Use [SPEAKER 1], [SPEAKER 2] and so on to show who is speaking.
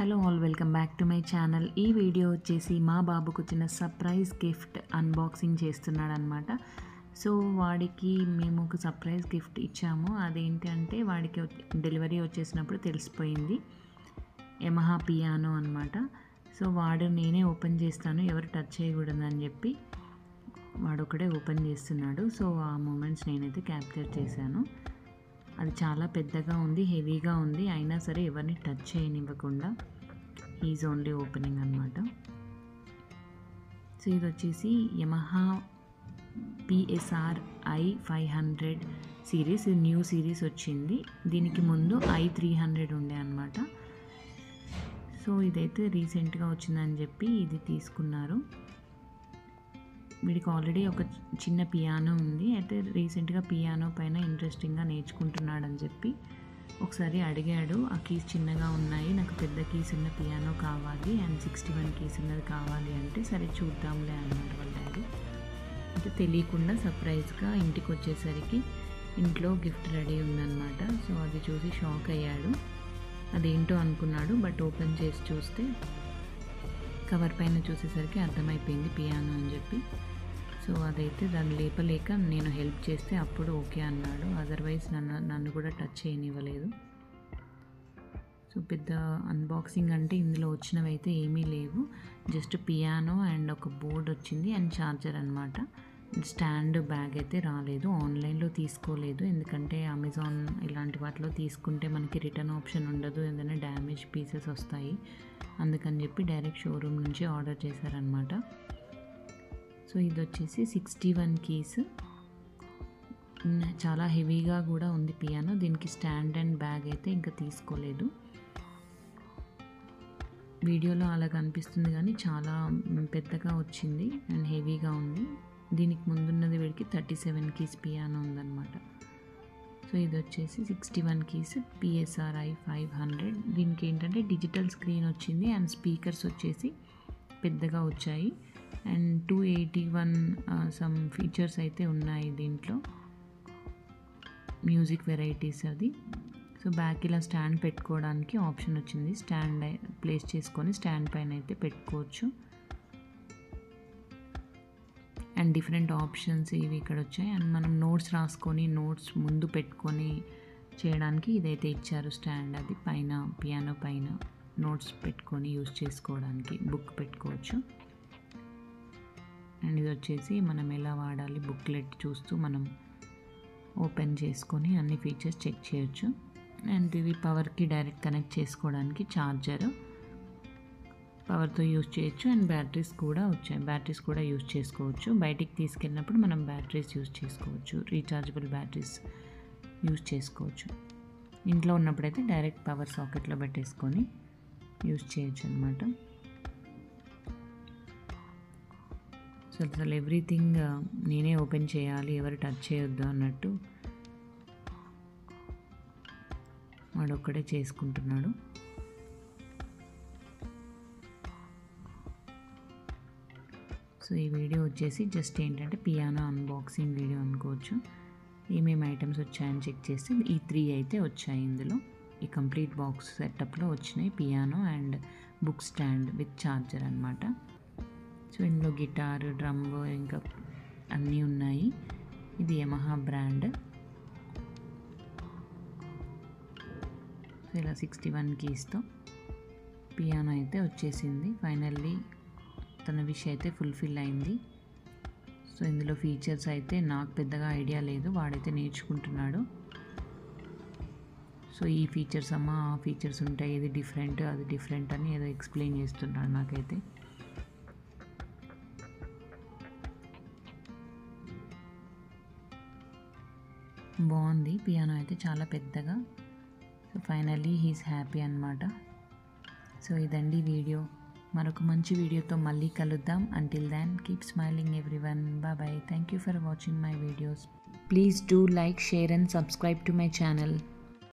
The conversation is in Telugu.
[SPEAKER 1] Hello all, welcome back to my channel. ఈ వీడియో వచ్చేసి మా బాబుకు వచ్చిన సర్ప్రైజ్ గిఫ్ట్ అన్బాక్సింగ్ చేస్తున్నాడు అనమాట. సో వాడికి మేము ఒక సర్ప్రైజ్ గిఫ్ట్ ఇచ్చాము. అదేంటంటే వాడికి డెలివరీ వచ్చేసినప్పుడు తెలిసిపోయింది, యమహా పియానో అనమాట. సో వాడు నేనే ఓపెన్ చేస్తాను, ఎవరు టచ్ చేయకూడదని చెప్పి వాడు ఒకడే ఓపెన్ చేస్తున్నాడు. సో ఆ మూమెంట్స్ నేనైతే క్యాప్చర్ చేశాను. అది చాలా పెద్దగా ఉంది, హెవీగా ఉంది, అయినా సరే ఎవరిని టచ్ చేయనివ్వకుండా ఈజ్ ఓన్లీ ఓపెనింగ్ అనమాట. సో ఇది వచ్చేసి యమహా PSR i500 సిరీస్. ఇది న్యూ సిరీస్ వచ్చింది. దీనికి ముందు i300 ఉండే అనమాట. సో ఇదైతే రీసెంట్గా వచ్చిందని చెప్పి ఇది తీసుకున్నారు. వీడికి ఆల్రెడీ ఒక చిన్న పియానో ఉంది. అయితే రీసెంట్గా పియానో పైన ఇంట్రెస్టింగ్గా నేర్చుకుంటున్నాడని చెప్పి ఒకసారి అడిగాడు. ఆ కీస్ చిన్నగా ఉన్నాయి, నాకు పెద్ద కీస్ ఉన్న పియానో కావాలి అండ్ 61 కీస్ ఉన్నది కావాలి అంటే సరే చూద్దాంలే అన్నాడు వాళ్ళ డాడీ. అయితే తెలియకుండా సర్ప్రైజ్గా ఇంటికి వచ్చేసరికి ఇంట్లో గిఫ్ట్ రెడీ ఉందన్నమాట. సో అది చూసి షాక్ అయ్యాడు, అదేంటో అనుకున్నాడు. బట్ ఓపెన్ చేసి చూస్తే కవర్ పైన చూసేసరికి అర్థమైపోయింది పియానో అని చెప్పి. సో అదైతే దాన్ని లేపలేక నేను హెల్ప్ చేస్తే అప్పుడు ఓకే అన్నాడు. అదర్వైజ్ నన్ను కూడా టచ్ చేయనివ్వలేదు. సో పెద్ద అన్బాక్సింగ్ అంటే ఇందులో వచ్చినవి అయితే ఏమీ లేవు. జస్ట్ పియానో అండ్ ఒక బోర్డ్ వచ్చింది అండ్ ఛార్జర్ అనమాట. స్టాండ్ బ్యాగ్ అయితే రాలేదు. ఆన్లైన్లో తీసుకోలేదు, ఎందుకంటే అమెజాన్ ఇలాంటి వాటిలో తీసుకుంటే మనకి రిటర్న్ ఆప్షన్ ఉండదు, ఏదైనా డ్యామేజ్ పీసెస్ వస్తాయి. అందుకని చెప్పి డైరెక్ట్ షోరూమ్ నుంచి ఆర్డర్ చేశారనమాట. సో ఇది వచ్చేసి 61 కీస్, చాలా హెవీగా కూడా ఉంది పియానో. దీనికి స్టాండ్ అండ్ బ్యాగ్ అయితే ఇంకా తీసుకోలేదు. వీడియోలో అలా కనిపిస్తుంది కానీ చాలా పెద్దగా వచ్చింది అండ్ హెవీగా ఉంది. దీనికి ముందున్నది వీడికి 37 కీస్ పియానో ఉందన్నమాట. సో ఇది వచ్చేసి 61 కీస్ PSR i500. దీనికి ఏంటంటే డిజిటల్ స్క్రీన్ వచ్చింది అండ్ స్పీకర్స్ వచ్చేసి పెద్దగా వచ్చాయి అండ్ 281 సమ్ ఫీచర్స్ అయితే ఉన్నాయి దీంట్లో, మ్యూజిక్ వెరైటీస్ అది. సో బ్యాక్ ఇలా స్టాండ్ పెట్టుకోవడానికి ఆప్షన్ వచ్చింది. స్టాండ్ ప్లేస్ చేసుకొని స్టాండ్ పైన అయితే పెట్టుకోవచ్చు అండ్ డిఫరెంట్ ఆప్షన్స్ ఇవి ఇక్కడ వచ్చాయి. అండ్ మనం నోట్స్ రాసుకొని నోట్స్ ముందు పెట్టుకొని చేయడానికి ఇదైతే ఇచ్చారు స్టాండ్. అది పైన పియానో పైన నోట్స్ పెట్టుకొని యూజ్ చేసుకోవడానికి బుక్ పెట్టుకోవచ్చు. అండ్ ఇది వచ్చేసి మనం ఎలా వాడాలి బుక్లెట్ చూస్తూ మనం ఓపెన్ చేసుకొని అన్ని ఫీచర్స్ చెక్ చేయొచ్చు. అండ్ ఇది పవర్కి డైరెక్ట్ కనెక్ట్ చేసుకోవడానికి ఛార్జర్, పవర్తో యూజ్ చేయొచ్చు. అండ్ బ్యాటరీస్ కూడా వచ్చాయి, బ్యాటరీస్ కూడా యూజ్ చేసుకోవచ్చు. బయటికి తీసుకెళ్ళినప్పుడు మనం బ్యాటరీస్ యూజ్ చేసుకోవచ్చు, రీఛార్జబుల్ బ్యాటరీస్ యూజ్ చేసుకోవచ్చు. ఇంట్లో ఉన్నప్పుడైతే డైరెక్ట్ పవర్ సాకెట్లో పెట్టేసుకొని యూజ్ చేయొచ్చు అనమాట. సో అసలు ఎవ్రీథింగ్ నేనే ఓపెన్ చేయాలి, ఎవరు టచ్ చేయొద్దు అన్నట్టు వాడు ఒక్కడే చేసుకుంటున్నాడు. సో ఈ వీడియో వచ్చేసి జస్ట్ ఏంటంటే పియానో అన్బాక్సింగ్ వీడియో అనుకోవచ్చు. ఏమేమి ఐటమ్స్ వచ్చాయని చెక్ చేస్తే ఈ 3 అయితే వచ్చాయి ఇందులో. ఈ కంప్లీట్ బాక్స్ సెటప్లో వచ్చినాయి piano and book stand with charger అనమాట. సో ఇందులో గిటార్, డ్రమ్ ఇంకా అన్నీ ఉన్నాయి. ఇది యమహా బ్రాండ్. సో ఇలా 61 కీస్తో పియానో అయితే వచ్చేసింది. ఫైనల్లీ తన విష్ అయితే ఫుల్ఫిల్ అయింది. సో ఇందులో ఫీచర్స్ అయితే నాకు పెద్దగా ఐడియా లేదు, వాడైతే నేర్చుకుంటున్నాడు. సో ఈ ఫీచర్స్ అమ్మా ఆ ఫీచర్స్ ఉంటాయి, ఇది డిఫరెంట్ అది డిఫరెంట్ అని ఏదో ఎక్స్ప్లెయిన్ చేస్తున్నాడు నాకైతే. బాగుంది పియానో అయితే చాలా పెద్దగా. సో ఫైనల్లీ హీస్ హ్యాపీ అనమాట. సో ఇదండి వీడియో. మరొక మంచి వీడియోతో మళ్ళీ కలుద్దాం. Until then keep smiling everyone. Bye. Thank you for watching my videos. Please do like, share and subscribe to my channel.